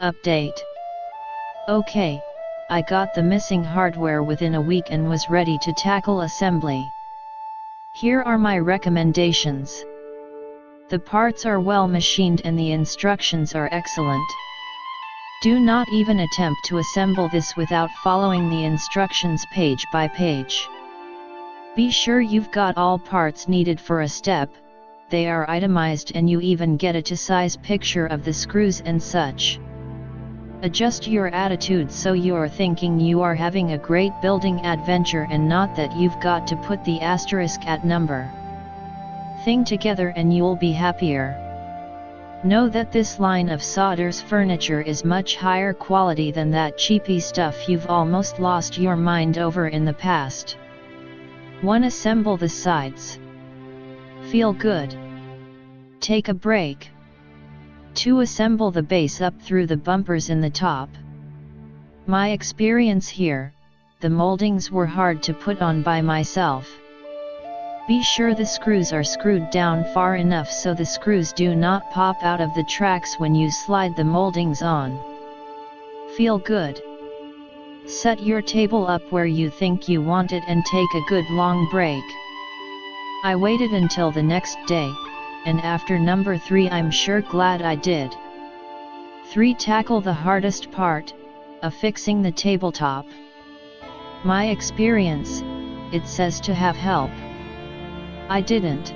Update. Okay, I got the missing hardware within a week and was ready to tackle assembly. Here are my recommendations. The parts are well machined and the instructions are excellent. Do not even attempt to assemble this without following the instructions page by page. Be sure you've got all parts needed for a step, they are itemized and you even get a to-size picture of the screws and such. Adjust your attitude so you're thinking you are having a great building adventure and not that you've got to put the asterisk at number. Think together and you'll be happier. Know that this line of Sauder's furniture is much higher quality than that cheapy stuff you've almost lost your mind over in the past. 1. Assemble the sides. Feel good. Take a break. 2. Assemble the base up through the bumpers in the top. My experience here, the moldings were hard to put on by myself. Be sure the screws are screwed down far enough so the screws do not pop out of the tracks when you slide the moldings on. Feel good. Set your table up where you think you want it and take a good long break. I waited until the next day, and after number 3 I'm sure glad I did. 3. Tackle the hardest part, affixing the tabletop. My experience, it says to have help. I didn't.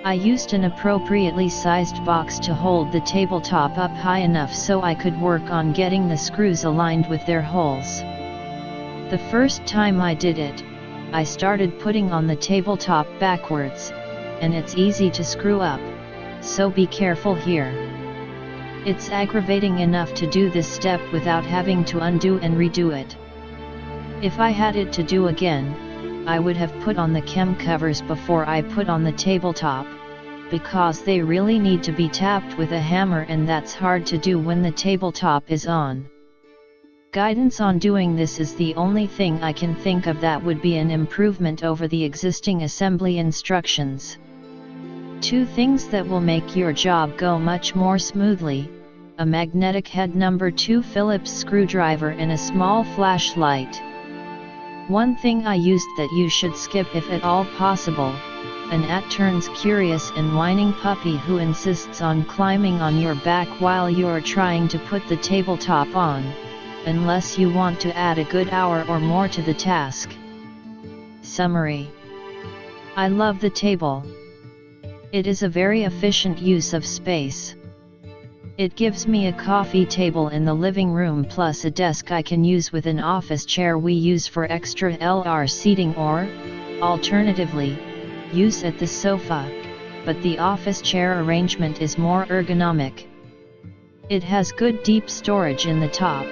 I used an appropriately sized box to hold the tabletop up high enough so I could work on getting the screws aligned with their holes. The first time I did it, I started putting on the tabletop backwards, and it's easy to screw up, so be careful here. It's aggravating enough to do this step without having to undo and redo it. If I had it to do again, I would have put on the chem covers before I put on the tabletop, because they really need to be tapped with a hammer and that's hard to do when the tabletop is on. Guidance on doing this is the only thing I can think of that would be an improvement over the existing assembly instructions. 2 things that will make your job go much more smoothly: a magnetic head number 2 Phillips screwdriver and a small flashlight. One thing I used that you should skip if at all possible: an at-turns curious and whining puppy who insists on climbing on your back while you're trying to put the tabletop on, unless you want to add a good hour or more to the task. Summary. I love the table. It is a very efficient use of space. It gives me a coffee table in the living room plus a desk I can use with an office chair we use for extra LR seating or, alternatively, use at the sofa, but the office chair arrangement is more ergonomic. It has good deep storage in the top,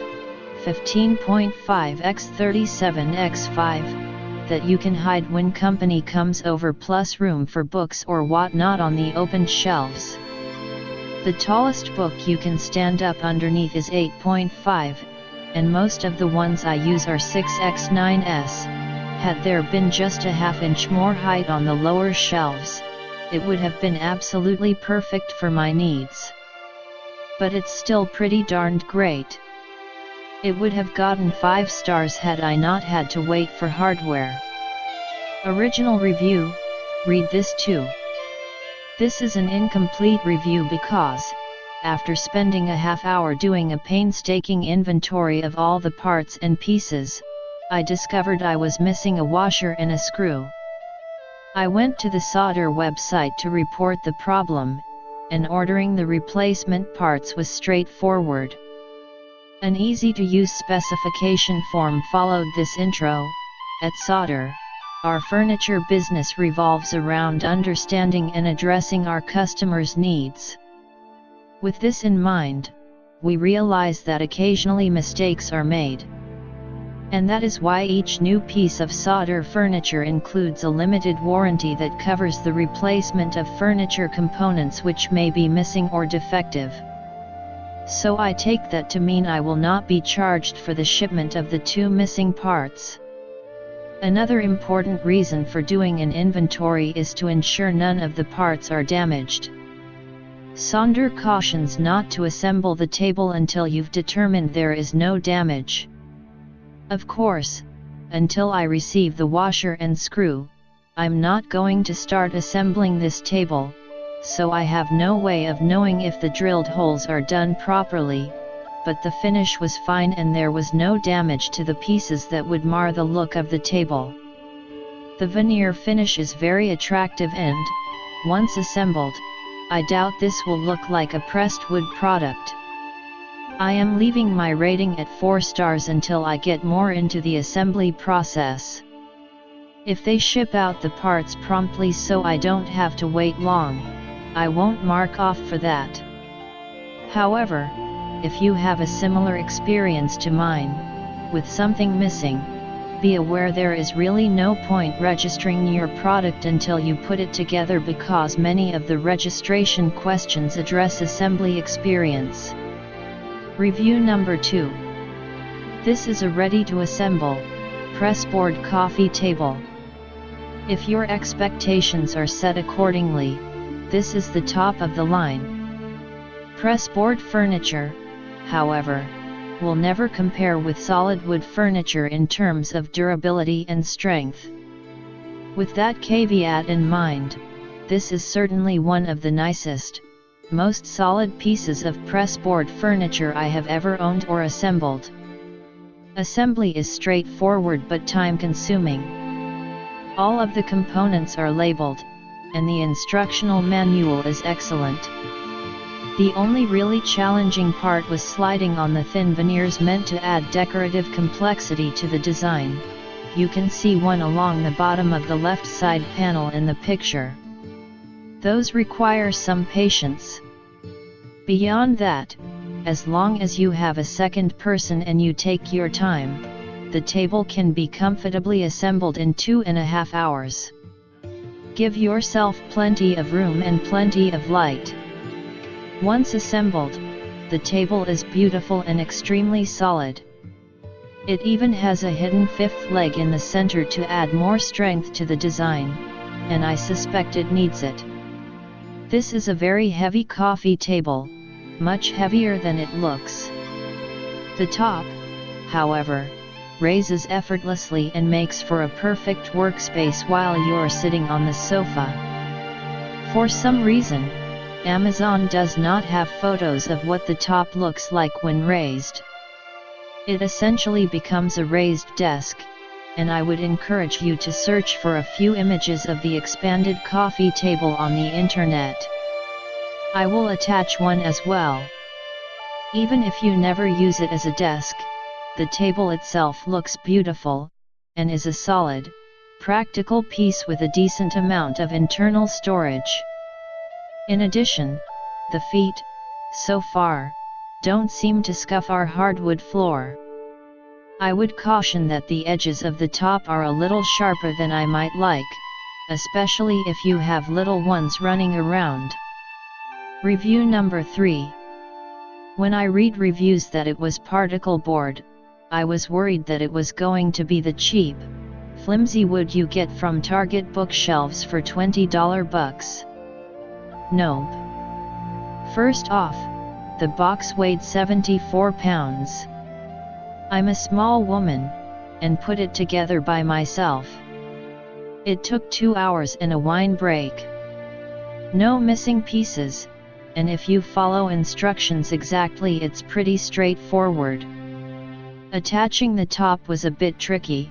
15.5 x 37 x 5, that you can hide when company comes over plus room for books or whatnot on the open shelves. The tallest book you can stand up underneath is 8.5, and most of the ones I use are 6x9s. Had there been just a half-inch more height on the lower shelves, it would have been absolutely perfect for my needs. But it's still pretty darned great. It would have gotten 5 stars had I not had to wait for hardware. Original review, read this too. This is an incomplete review because, after spending a half hour doing a painstaking inventory of all the parts and pieces, I discovered I was missing a washer and a screw. I went to the Sauder website to report the problem, and ordering the replacement parts was straightforward. An easy-to-use specification form followed this intro. At Sauder, our furniture business revolves around understanding and addressing our customers' needs. With this in mind, we realize that occasionally mistakes are made. And that is why each new piece of Sauder furniture includes a limited warranty that covers the replacement of furniture components which may be missing or defective. So I take that to mean I will not be charged for the shipment of the 2 missing parts. Another important reason for doing an inventory is to ensure none of the parts are damaged. Sauder cautions not to assemble the table until you've determined there is no damage. Of course, until I receive the washer and screw, I'm not going to start assembling this table, so I have no way of knowing if the drilled holes are done properly, but the finish was fine and there was no damage to the pieces that would mar the look of the table. The veneer finish is very attractive and, once assembled, I doubt this will look like a pressed wood product. I am leaving my rating at 4 stars until I get more into the assembly process. If they ship out the parts promptly so I don't have to wait long, I won't mark off for that. However, if you have a similar experience to mine, with something missing, be aware there is really no point registering your product until you put it together because many of the registration questions address assembly experience. Review number 2. This is a ready-to-assemble, pressboard coffee table. If your expectations are set accordingly, this is the top of the line. Pressboard furniture, however, will never compare with solid wood furniture in terms of durability and strength. With that caveat in mind, this is certainly one of the nicest, most solid pieces of pressboard furniture I have ever owned or assembled. Assembly is straightforward but time-consuming. All of the components are labeled, and the instructional manual is excellent. The only really challenging part was sliding on the thin veneers meant to add decorative complexity to the design. You can see one along the bottom of the left side panel in the picture. Those require some patience. Beyond that, as long as you have a second person and you take your time, the table can be comfortably assembled in 2.5 hours. Give yourself plenty of room and plenty of light. Once assembled, the table is beautiful and extremely solid. It even has a hidden fifth leg in the center to add more strength to the design, and I suspect it needs it. This is a very heavy coffee table, much heavier than it looks. The top, however, raises effortlessly and makes for a perfect workspace while you're sitting on the sofa. For some reason, Amazon does not have photos of what the top looks like when raised. It essentially becomes a raised desk, and I would encourage you to search for a few images of the expanded coffee table on the internet. I will attach one as well. Even if you never use it as a desk, the table itself looks beautiful, and is a solid, practical piece with a decent amount of internal storage. In addition, the feet, so far, don't seem to scuff our hardwood floor. I would caution that the edges of the top are a little sharper than I might like, especially if you have little ones running around. Review number 3. When I read reviews that it was particle board, I was worried that it was going to be the cheap, flimsy wood you get from Target bookshelves for $20 bucks. Nope. First off, the box weighed 74 pounds. I'm a small woman, and put it together by myself. It took 2 hours and a wine break. No missing pieces, and if you follow instructions exactly it's pretty straightforward. Attaching the top was a bit tricky.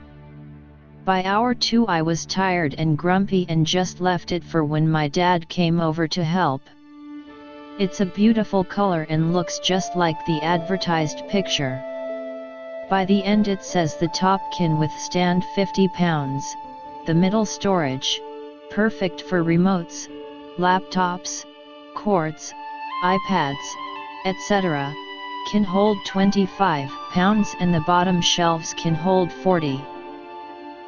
By hour 2 I was tired and grumpy and just left it for when my dad came over to help. It's a beautiful color and looks just like the advertised picture. By the end it says the top can withstand 50 pounds, the middle storage, perfect for remotes, laptops, cords, iPads, etc., can hold 25 pounds and the bottom shelves can hold 40.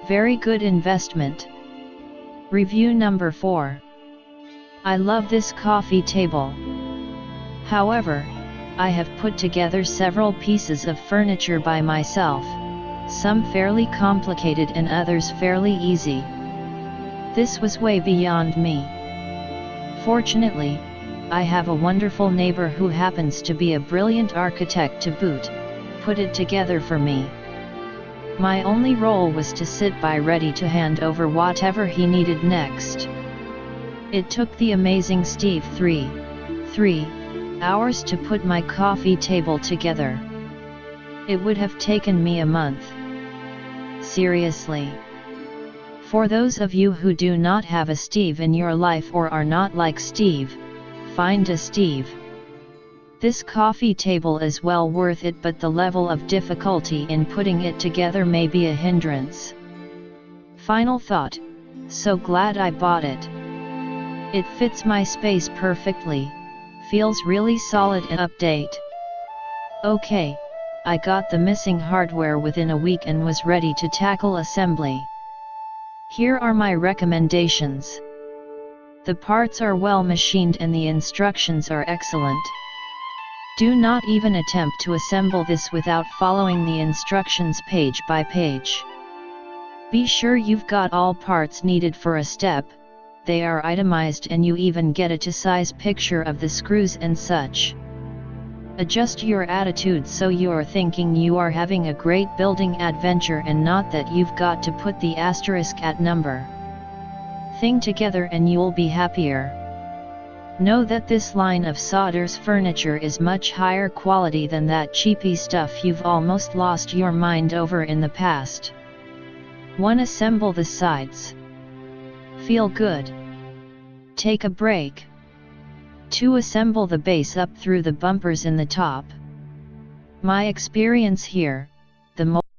Very good investment. Review number 4. I love this coffee table. However, I have put together several pieces of furniture by myself, some fairly complicated and others fairly easy. This was way beyond me. Fortunately, I have a wonderful neighbor who happens to be a brilliant architect to boot, put it together for me. My only role was to sit by ready to hand over whatever he needed next. It took the amazing Steve 3 hours to put my coffee table together. It would have taken me a month. Seriously. For those of you who do not have a Steve in your life or are not like Steve, find a Steve. This coffee table is well worth it, but the level of difficulty in putting it together may be a hindrance. Final thought, so glad I bought it. It fits my space perfectly, feels really solid and update. Okay, I got the missing hardware within a week and was ready to tackle assembly. Here are my recommendations. The parts are well machined and the instructions are excellent. Do not even attempt to assemble this without following the instructions page by page. Be sure you've got all parts needed for a step, they are itemized and you even get a to-size picture of the screws and such. Adjust your attitude so you're thinking you are having a great building adventure and not that you've got to put the asterisk at number. Think together and you'll be happier. Know that this line of Sauder's furniture is much higher quality than that cheapy stuff you've almost lost your mind over in the past. 1. Assemble the sides. Feel good. Take a break. 2. Assemble the base up through the bumpers in the top. My experience here, the